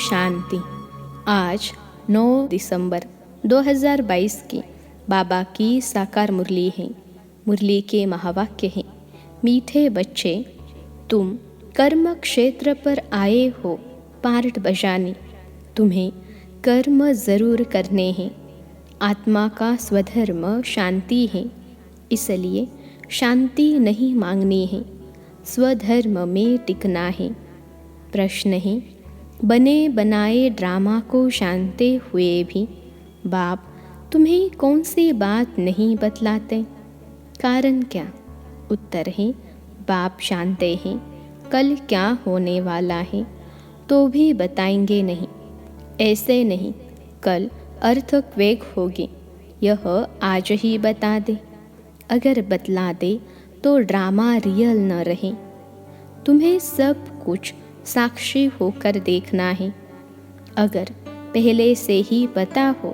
शांति। आज 9 दिसंबर 2022 की बाबा की साकार मुरली है। मुरली के महावाक्य हैं, मीठे बच्चे, तुम कर्म क्षेत्र पर आए हो पार्ट बजाने। तुम्हें कर्म जरूर करने हैं। आत्मा का स्वधर्म शांति है, इसलिए शांति नहीं मांगनी है, स्वधर्म में टिकना है। प्रश्न है, बने बनाए ड्रामा को शांते हुए भी बाप तुम्हें कौन सी बात नहीं बतलाते? कारण क्या? उत्तर है, बाप जानते हैं कल क्या होने वाला है, तो भी बताएंगे नहीं। ऐसे नहीं, कल अर्थक्वेक होगी, यह आज ही बता दे। अगर बतला दे तो ड्रामा रियल न रहे। तुम्हें सब कुछ साक्षी होकर देखना है। अगर पहले से ही पता हो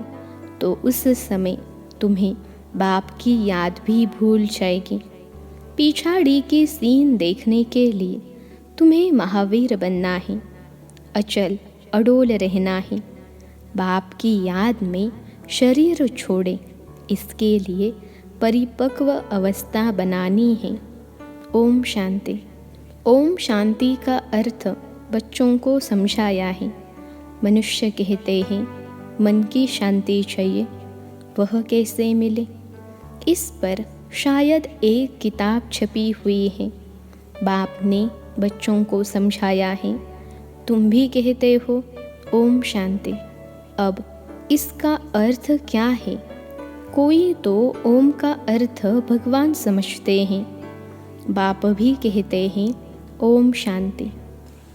तो उस समय तुम्हें बाप की याद भी भूल जाएगी। पिछाड़ी की सीन देखने के लिए तुम्हें महावीर बनना है, अचल अडोल रहना है। बाप की याद में शरीर छोड़े, इसके लिए परिपक्व अवस्था बनानी है। ओम शांति। ओम शांति का अर्थ बच्चों को समझाया है। मनुष्य कहते हैं मन की शांति चाहिए, वह कैसे मिले? इस पर शायद एक किताब छपी हुई है। बाप ने बच्चों को समझाया है। तुम भी कहते हो ओम शांति। अब इसका अर्थ क्या है? कोई तो ओम का अर्थ भगवान समझते हैं। बाप भी कहते हैं ओम शांति।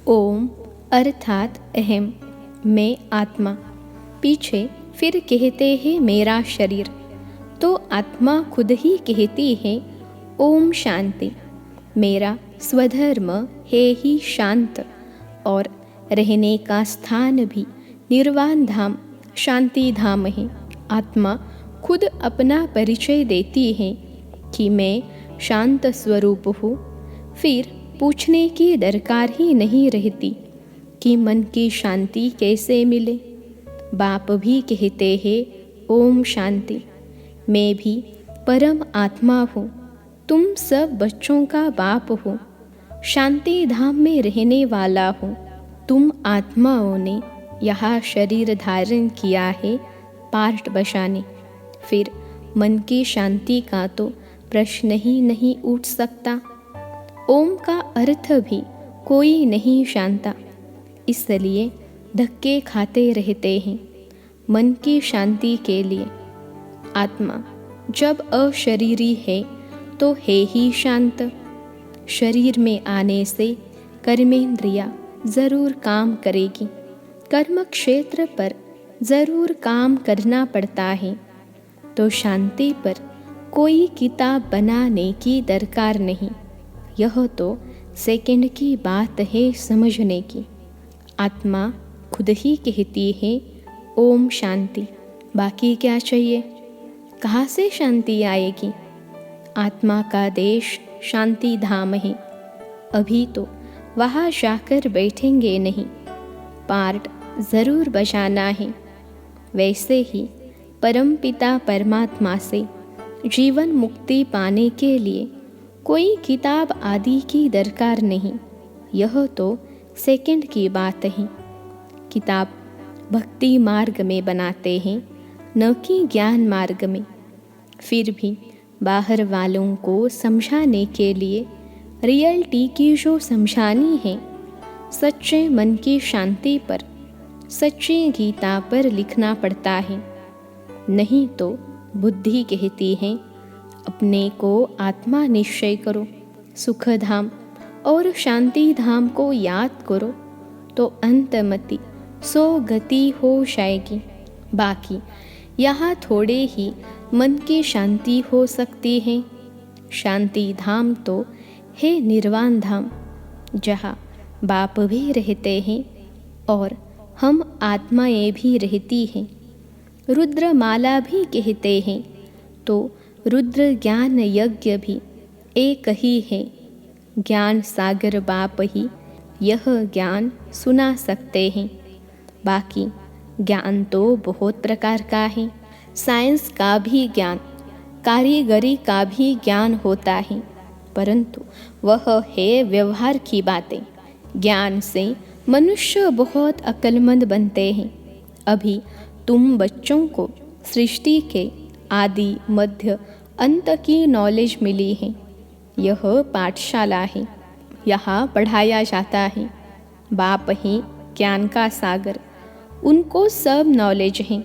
ओम अर्थात अहम, मैं आत्मा। पीछे फिर कहते हैं मेरा शरीर। तो आत्मा खुद ही कहती है ओम शांति। मेरा स्वधर्म है ही शांत, और रहने का स्थान भी निर्वाण धाम, शांति धाम है। आत्मा खुद अपना परिचय देती है कि मैं शांत स्वरूप हूँ। फिर पूछने की दरकार ही नहीं रहती कि मन की शांति कैसे मिले। बाप भी कहते हैं ओम शांति। मैं भी परम आत्मा हूँ, तुम सब बच्चों का बाप हो, शांति धाम में रहने वाला हूँ। तुम आत्माओं ने यहाँ शरीर धारण किया है पार्ट बजाने। फिर मन की शांति का तो प्रश्न ही नहीं उठ सकता। ओम का अर्थ भी कोई नहीं जानता, इसलिए धक्के खाते रहते हैं मन की शांति के लिए। आत्मा जब अशरीरी है तो है ही शांत। शरीर में आने से कर्मेंद्रिया जरूर काम करेगी, कर्म क्षेत्र पर जरूर काम करना पड़ता है। तो शांति पर कोई किताब बनाने की दरकार नहीं। यह तो सेकंड की बात है समझने की। आत्मा खुद ही कहती है ओम शांति। बाकी क्या चाहिए? कहाँ से शांति आएगी? आत्मा का देश शांति धाम है। अभी तो वहाँ जाकर बैठेंगे नहीं, पार्ट ज़रूर बजाना है। वैसे ही परमपिता परमात्मा से जीवन मुक्ति पाने के लिए कोई किताब आदि की दरकार नहीं। यह तो सेकंड की बात है। किताब भक्ति मार्ग में बनाते हैं, न कि ज्ञान मार्ग में। फिर भी बाहर वालों को समझाने के लिए रियलिटी की जो समझानी है, सच्चे मन की शांति पर, सच्ची गीता पर लिखना पड़ता है। नहीं तो बुद्धि कहती है अपने को आत्मा निश्चय करो, सुख धाम और शांति धाम को याद करो, तो अंतमति सो गति हो जाएगी। बाकी यहाँ थोड़े ही मन की शांति हो सकती है। शांति धाम तो है निर्वाण धाम, जहाँ बाप भी रहते हैं और हम आत्माएं भी रहती हैं। रुद्र माला भी कहते हैं, तो रुद्र ज्ञान यज्ञ भी एक ही है। ज्ञान सागर बाप ही यह ज्ञान सुना सकते हैं। बाकी ज्ञान तो बहुत प्रकार का है। साइंस का भी ज्ञान, कारीगरी का भी ज्ञान होता है, परंतु वह है व्यवहार की बातें। ज्ञान से मनुष्य बहुत अक्लमंद बनते हैं। अभी तुम बच्चों को सृष्टि के आदि मध्य अंत की नॉलेज मिली है। यह पाठशाला है, यहाँ पढ़ाया जाता है। बाप ही ज्ञान का सागर, उनको सब नॉलेज है।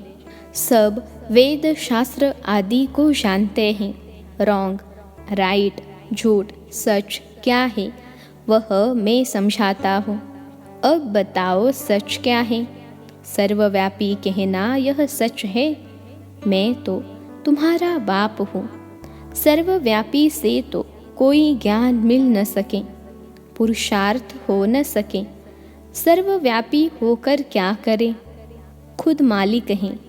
सब वेद शास्त्र आदि को जानते हैं। रॉन्ग, राइट, झूठ, सच क्या है वह मैं समझाता हूँ। अब बताओ सच क्या है? सर्वव्यापी कहना यह सच है। मैं तो तुम्हारा बाप हूँ। सर्वव्यापी से तो कोई ज्ञान मिल न सके, पुरुषार्थ हो न सके। सर्वव्यापी होकर क्या करें? खुद मालिक हैं।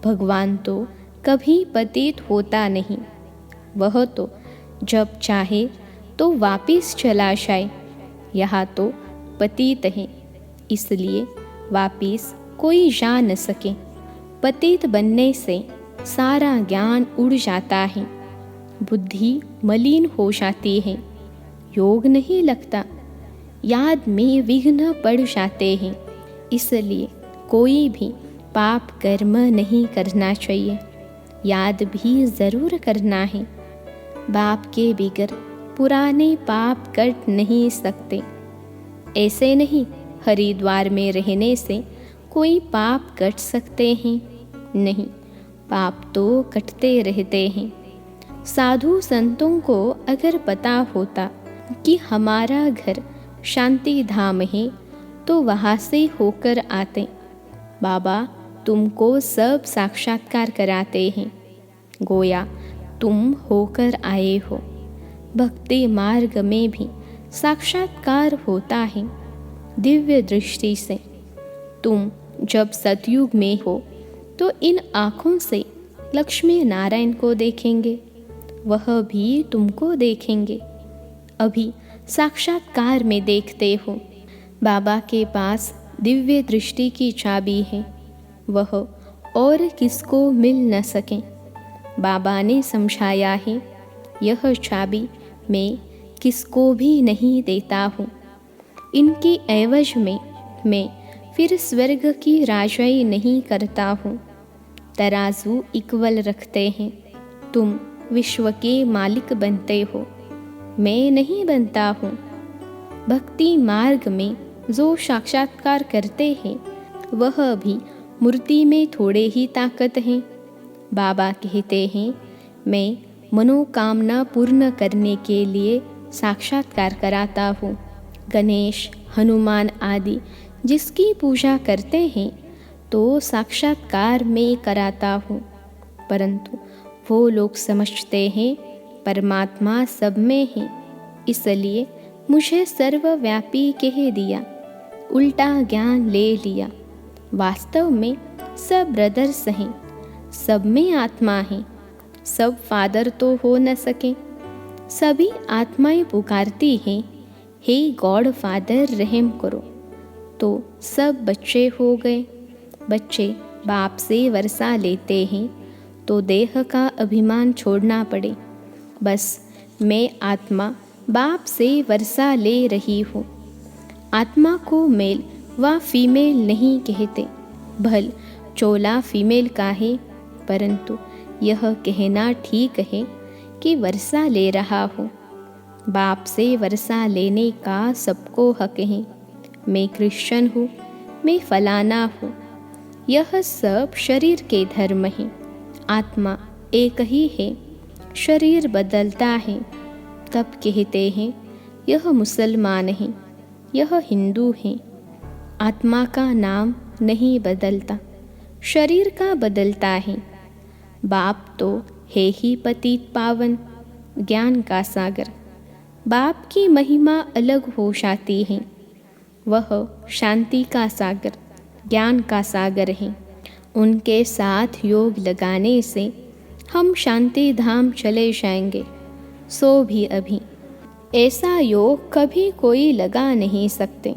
भगवान तो कभी पतित होता नहीं। वह तो जब चाहे तो वापिस चला जाए। यहाँ तो पतित है, इसलिए वापिस कोई जा न सके। पतित बनने से सारा ज्ञान उड़ जाता है, बुद्धि मलिन हो जाती है, योग नहीं लगता, याद में विघ्न पड़ जाते हैं। इसलिए कोई भी पाप कर्म नहीं करना चाहिए। याद भी ज़रूर करना है। बाप के बिगर पुराने पाप कट नहीं सकते। ऐसे नहीं हरिद्वार में रहने से कोई पाप कट सकते हैं, नहीं, पाप तो कटते रहते हैं। साधु संतों को अगर पता होता कि हमारा घर शांति धाम है तो वहाँ से होकर आते। बाबा तुमको सब साक्षात्कार कराते हैं, गोया तुम होकर आए हो। भक्ति मार्ग में भी साक्षात्कार होता है दिव्य दृष्टि से। तुम जब सतयुग में हो तो इन आँखों से लक्ष्मी नारायण को देखेंगे, वह भी तुमको देखेंगे। अभी साक्षात्कार में देखते हो। बाबा के पास दिव्य दृष्टि की चाबी है, वह और किसको मिल न सके। बाबा ने समझाया है, यह चाबी मैं किसको भी नहीं देता हूँ। इनकी एवज में मैं फिर स्वर्ग की राजाई नहीं करता हूँ। तराजू इक्वल रखते हैं। तुम विश्व के मालिक बनते हो, मैं नहीं बनता हूँ। भक्ति मार्ग में जो साक्षात्कार करते हैं वह भी मूर्ति में थोड़े ही ताकत है। बाबा कहते हैं, मैं मनोकामना पूर्ण करने के लिए साक्षात्कार कराता हूँ। गणेश, हनुमान आदि जिसकी पूजा करते हैं तो साक्षात्कार में कराता हूँ, परंतु वो लोग समझते हैं परमात्मा सब में है, इसलिए मुझे सर्वव्यापी कह दिया, उल्टा ज्ञान ले लिया। वास्तव में सब ब्रदर्स हैं, सब में आत्मा है। सब फादर तो हो न सके, सभी आत्माएं पुकारती हैं, हे गॉड फादर रहम करो। तो सब बच्चे हो गए। बच्चे बाप से वर्षा लेते हैं तो देह का अभिमान छोड़ना पड़े। बस मैं आत्मा बाप से वर्षा ले रही हूँ। आत्मा को मेल व फीमेल नहीं कहते। भल चोला फीमेल का है, परंतु यह कहना ठीक है कि वर्षा ले रहा हूँ। बाप से वर्षा लेने का सबको हक है। मैं क्रिश्चियन हूँ, मैं फलाना हूँ, यह सब शरीर के धर्म हैं। आत्मा एक ही है, शरीर बदलता है। तब कहते हैं यह मुसलमान है, यह हिंदू है। आत्मा का नाम नहीं बदलता, शरीर का बदलता है। बाप तो है ही पतित पावन, ज्ञान का सागर। बाप की महिमा अलग हो जाती है। वह शांति का सागर, ज्ञान का सागर है। उनके साथ योग लगाने से हम शांति धाम चले जाएंगे। सो भी अभी ऐसा योग कभी कोई लगा नहीं सकते।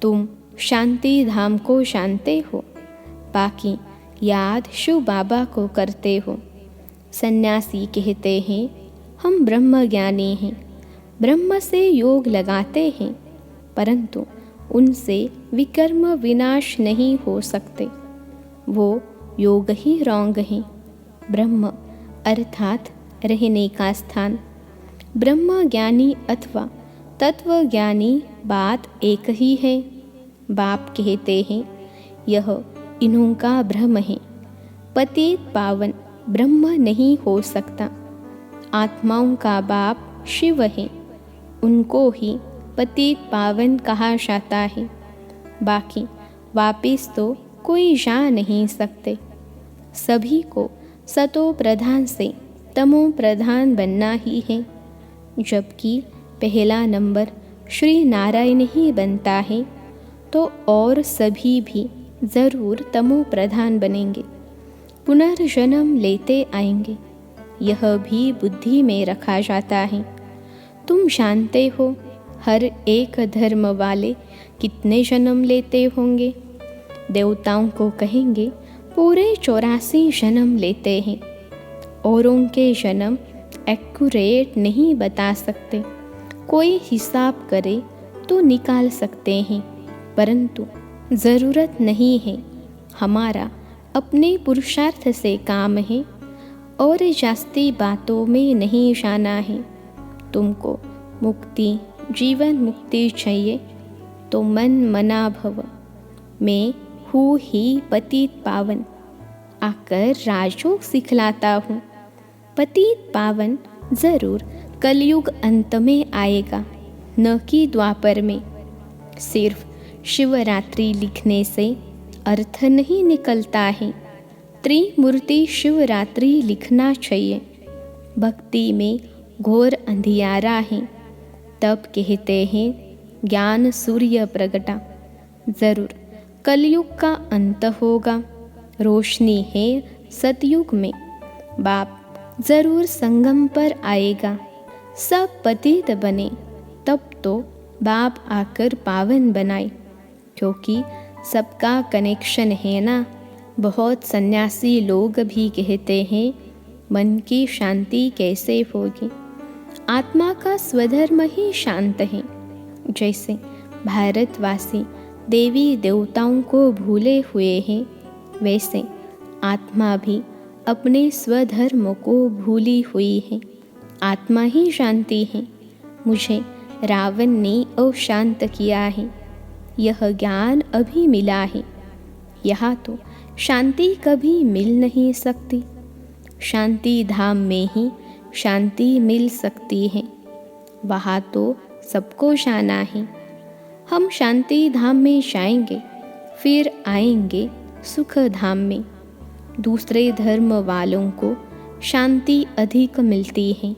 तुम शांति धाम को जानते हो, बाकी याद शिव बाबा को करते हो। सन्यासी कहते हैं हम ब्रह्म ज्ञानी हैं, ब्रह्म से योग लगाते हैं, परंतु उनसे विकर्म विनाश नहीं हो सकते। वो योग ही रॉन्ग हैं। ब्रह्म अर्थात रहने का स्थान। ब्रह्म ज्ञानी अथवा तत्वज्ञानी बात एक ही है। बाप कहते हैं यह इन्हों का भ्रम है। पतित पावन ब्रह्म नहीं हो सकता। आत्माओं का बाप शिव है, उनको ही पतित पावन कहा जाता है। बाकी वापिस तो कोई जा नहीं सकते। सभी को सतो प्रधान से तमो प्रधान बनना ही है, जबकि पहला नंबर श्री नारायण ही बनता है, तो और सभी भी ज़रूर तमो प्रधान बनेंगे, पुनर्जन्म लेते आएंगे। यह भी बुद्धि में रखा जाता है। तुम जानते हो हर एक धर्म वाले कितने जन्म लेते होंगे? देवताओं को कहेंगे पूरे 84 जन्म लेते हैं। औरों के जन्म एक्यूरेट नहीं बता सकते। कोई हिसाब करे तो निकाल सकते हैं, परंतु ज़रूरत नहीं है। हमारा अपने पुरुषार्थ से काम है और जास्ती बातों में नहीं जाना है। तुमको मुक्ति, जीवन मुक्ति चाहिए तो मन मना भव। मैं हूँ ही पतित पावन, आकर राजयोग सिखलाता हूँ। पतित पावन ज़रूर कलयुग अंत में आएगा, न कि द्वापर में। सिर्फ शिवरात्रि लिखने से अर्थ नहीं निकलता है। त्रिमूर्ति शिवरात्रि लिखना चाहिए। भक्ति में घोर अंधियारा है, तब कहते हैं ज्ञान सूर्य प्रगटा। ज़रूर कलयुग का अंत होगा, रोशनी है सतयुग में। बाप ज़रूर संगम पर आएगा। सब पतित बने तब तो बाप आकर पावन बनाए, क्योंकि सबका कनेक्शन है ना। बहुत सन्यासी लोग भी कहते हैं मन की शांति कैसे होगी? आत्मा का स्वधर्म ही शांत है। जैसे भारतवासी देवी देवताओं को भूले हुए हैं, वैसे आत्मा भी अपने स्वधर्म को भूली हुई है। आत्मा ही शांति है। मुझे रावण ने अशांत किया है, यह ज्ञान अभी मिला है। यहाँ तो शांति कभी मिल नहीं सकती। शांति धाम में ही शांति मिल सकती है। वहाँ तो सबको जाना है। हम शांति धाम में जाएंगे, फिर आएंगे सुख धाम में। दूसरे धर्म वालों को शांति अधिक मिलती है,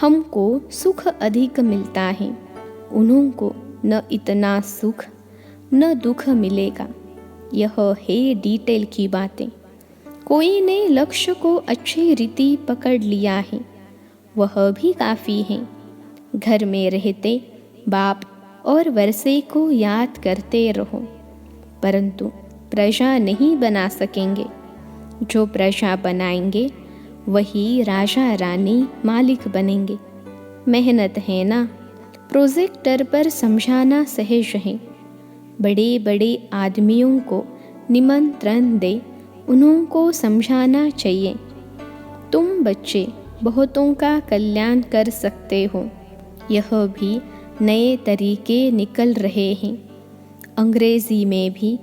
हमको सुख अधिक मिलता है। उन्हों को न इतना सुख न दुख मिलेगा। यह है डिटेल की बातें। कोई ने लक्ष्य को अच्छी रीति पकड़ लिया है, वह भी काफ़ी है। घर में रहते बाप और वर्षे को याद करते रहो, परंतु प्रजा नहीं बना सकेंगे। जो प्रजा बनाएंगे वही राजा रानी मालिक बनेंगे। मेहनत है ना। प्रोजेक्टर पर समझाना सहज है। बड़े बड़े आदमियों को निमंत्रण दे, उन्हों को समझाना चाहिए। तुम बच्चे बहुतों का कल्याण कर सकते हो। यह भी नए तरीके निकल रहे हैं। अंग्रेज़ी में भी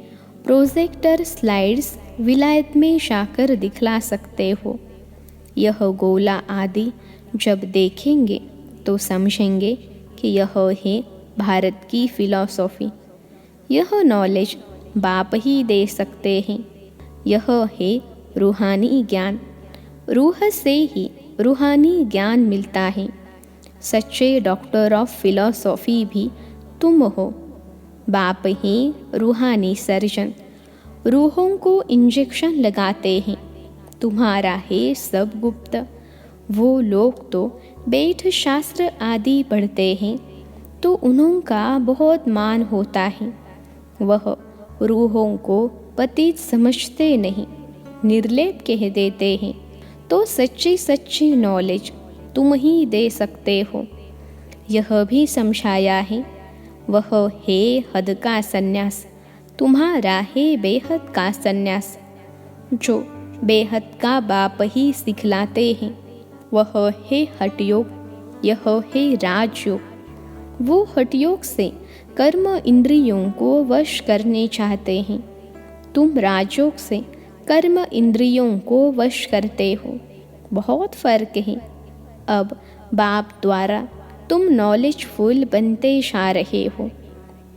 प्रोजेक्टर स्लाइड्स विलायत में जाकर दिखला सकते हो। यह गोला आदि जब देखेंगे तो समझेंगे कि यह है भारत की फिलॉसफी। यह नॉलेज बाप ही दे सकते हैं। यह है रूहानी ज्ञान। रूह से ही रूहानी ज्ञान मिलता है। सच्चे डॉक्टर ऑफ फिलॉसफी भी तुम हो। बाप ही रूहानी सर्जन। रूहों को इंजेक्शन लगाते हैं। तुम्हारा है सब गुप्त। वो लोग तो वेद शास्त्र आदि पढ़ते हैं तो उन्हों का बहुत मान होता है। वह रूहों को पतित समझते नहीं, निर्लेप कह देते हैं। तो सच्ची सच्ची नॉलेज तुम ही दे सकते हो। यह भी समझाया है, वह है हद का सन्यास, तुम्हारा है बेहद का सन्यास। जो बेहद का बाप ही सिखलाते हैं, वह है हठयोग, यह है राजयोग। वो हठयोग से कर्म इंद्रियों को वश करने चाहते हैं, तुम राजयोग से कर्म इंद्रियों को वश करते हो। बहुत फर्क है। अब बाप द्वारा तुम नॉलेजफुल बनते जा रहे हो,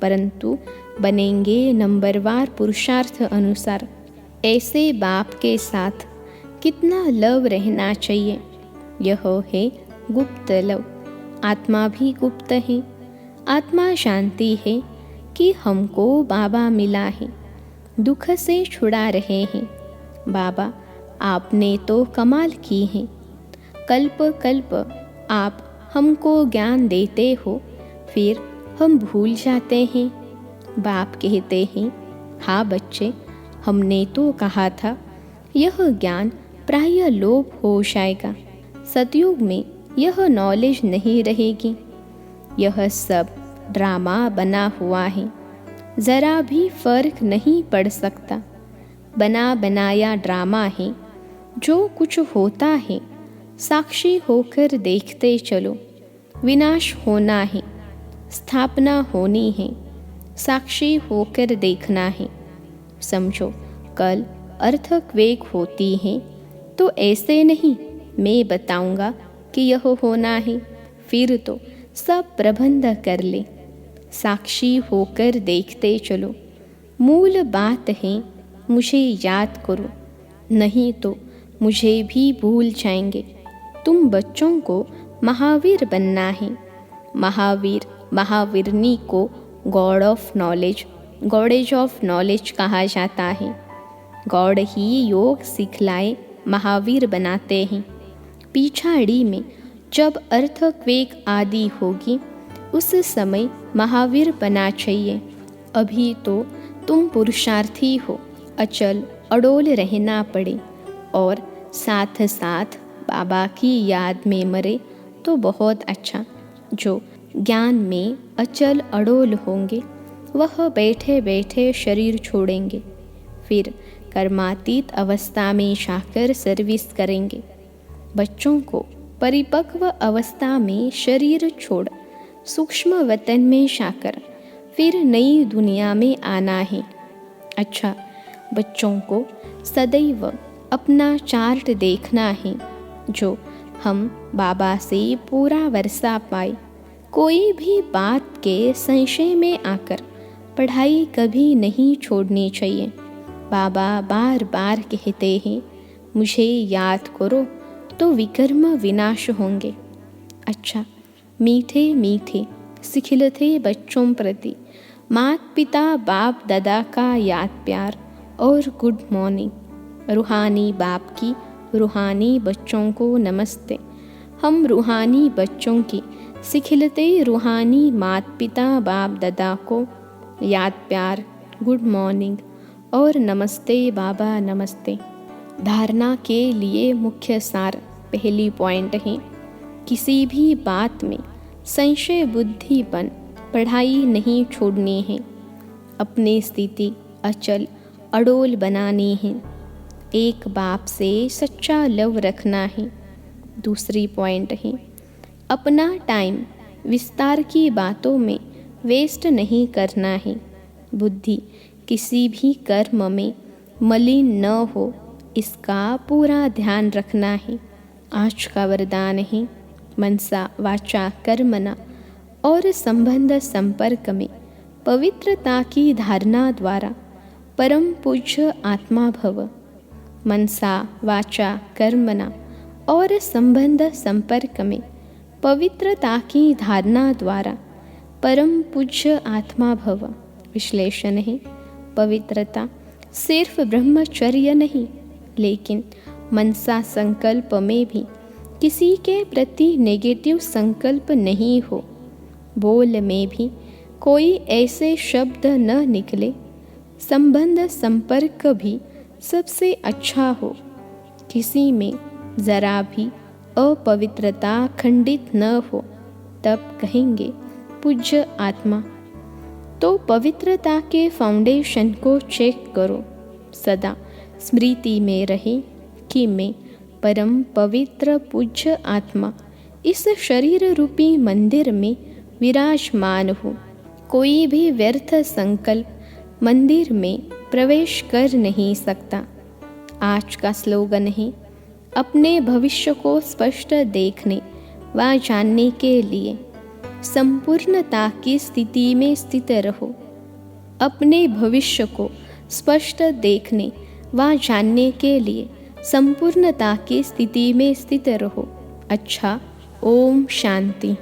परंतु बनेंगे नंबरवार पुरुषार्थ अनुसार। ऐसे बाप के साथ कितना लव रहना चाहिए, यह है गुप्त लव। आत्मा भी गुप्त है। आत्मा शांति है कि हमको बाबा मिला है, दुख से छुड़ा रहे हैं। बाबा आपने तो कमाल की है। कल्प कल्प आप हमको ज्ञान देते हो, फिर हम भूल जाते हैं। बाप कहते हैं, हाँ बच्चे, हमने तो कहा था यह ज्ञान प्राय लोप हो जाएगा। सतयुग में यह नॉलेज नहीं रहेगी। यह सब ड्रामा बना हुआ है, ज़रा भी फर्क नहीं पड़ सकता। बना बनाया ड्रामा है। जो कुछ होता है साक्षी होकर देखते चलो। विनाश होना है, स्थापना होनी है, साक्षी होकर देखना है। समझो, कल अर्थक्वेक होती है तो ऐसे नहीं मैं बताऊंगा कि यह होना है, फिर तो सब प्रबंध कर ले। साक्षी होकर देखते चलो। मूल बात है, मुझे याद करो, नहीं तो मुझे भी भूल जाएंगे। तुम बच्चों को महावीर बनना है। महावीर महावीरनी को God of knowledge, goddess of knowledge कहा जाता है। गॉड ही योग सिखलाए महावीर बनाते हैं। पिछाड़ी में जब अर्थक्वेक आदि होगी, उस समय महावीर बना चाहिए। अभी तो तुम पुरुषार्थी हो, अचल अडोल रहना पड़े और साथ साथ बाबा की याद में मरे तो बहुत अच्छा। जो ज्ञान में अचल अडोल होंगे, वह बैठे बैठे शरीर छोड़ेंगे, फिर कर्मातीत अवस्था में जाकर सर्विस करेंगे। बच्चों को परिपक्व अवस्था में शरीर छोड़ सूक्ष्म वतन में जाकर फिर नई दुनिया में आना है। अच्छा, बच्चों को सदैव अपना चार्ट देखना है, जो हम बाबा से पूरा वर्षा पाए। कोई भी बात के संशय में आकर पढ़ाई कभी नहीं छोड़नी चाहिए। बाबा बार बार कहते हैं, मुझे याद करो तो विकर्म विनाश होंगे। अच्छा, मीठे मीठे सिखिलते बच्चों प्रति माता पिता बाप दादा का याद प्यार और गुड मॉर्निंग। रूहानी बाप की रूहानी बच्चों को नमस्ते। हम रूहानी बच्चों की सिखिलते रूहानी माता पिता बाप दादा को याद प्यार, गुड मॉर्निंग और नमस्ते बाबा नमस्ते। धारणा के लिए मुख्य सार पहली पॉइंट है, किसी भी बात में संशय बुद्धि बन पढ़ाई नहीं छोड़नी है। अपनी स्थिति अचल अडोल बनानी है। एक बाप से सच्चा लव रखना है। दूसरी पॉइंट है, अपना टाइम विस्तार की बातों में वेस्ट नहीं करना है। बुद्धि किसी भी कर्म में मलिन न हो, इसका पूरा ध्यान रखना है। आज का वरदान है, मनसा वाचा कर्मणा और संबंध संपर्क में पवित्रता की धारणा द्वारा परम पूज्य आत्मा भव। मनसा वाचा कर्मणा और संबंध संपर्क में पवित्रता की धारणा द्वारा परम पूज्य आत्मा भव। विश्लेषण है, पवित्रता सिर्फ ब्रह्मचर्य नहीं, लेकिन मनसा संकल्प में भी किसी के प्रति नेगेटिव संकल्प नहीं हो। बोल में भी कोई ऐसे शब्द न निकले, संबंध संपर्क भी सबसे अच्छा हो, किसी में जरा भी अपवित्रता खंडित न हो, तब कहेंगे पूज्य आत्मा। तो पवित्रता के फाउंडेशन को चेक करो, सदा स्मृति में रहे कि मैं परम पवित्र पूज्य आत्मा इस शरीर रूपी मंदिर में विराजमान हूँ। कोई भी व्यर्थ संकल्प मंदिर में प्रवेश कर नहीं सकता। आज का स्लोगन है, अपने भविष्य को स्पष्ट देखने व जानने के लिए संपूर्णता की स्थिति में स्थित रहो। अपने भविष्य को स्पष्ट देखने व जानने के लिए संपूर्णता की स्थिति में स्थित रहो। अच्छा, ओम शांति।